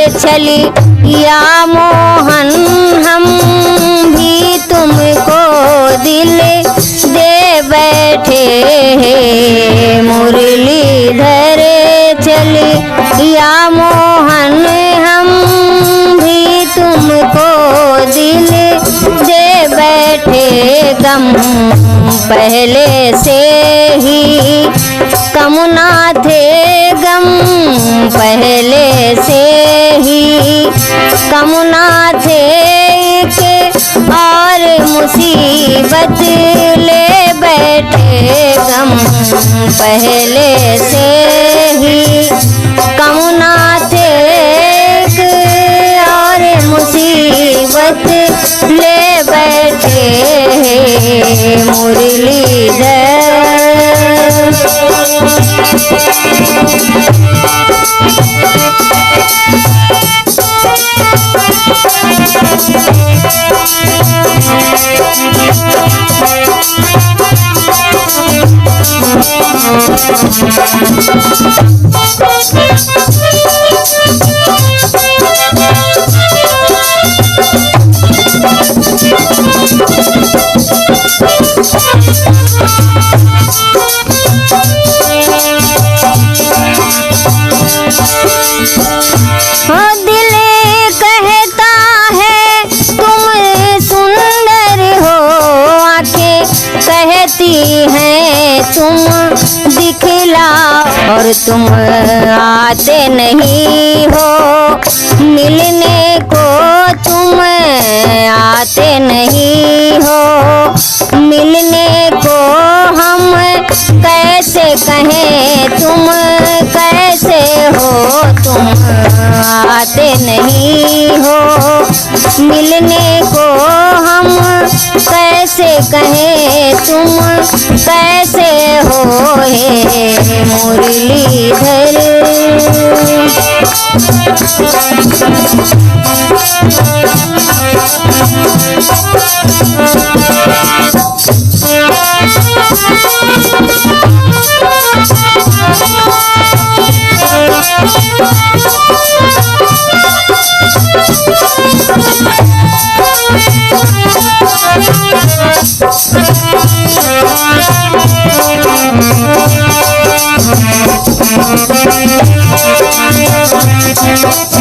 चली या मोहन हम भी तुमको दिल दे बैठे हैं। मुरलीधर चली या मोहन हम भी तुमको दिल दे बैठे। गम पहले से ही कम ना थे, गम पहले से ही कम ना थे के और मुसीबत ले बैठे। गम पहले से ही कम ना थे के और मुसीबत ले बैठे। मुरलीधर दिल कहता है तुम सुंदर हो, आंखें कहती हैं तुम दिखला, और तुम आते नहीं हो मिलने को, तुम आते नहीं हो मिलने को। हम कैसे कहें तुम कैसे हो, तुम आते नहीं हो मिलने को। हम कैसे कहें तुम कैसे हो हे मुरलीधर। Thank you.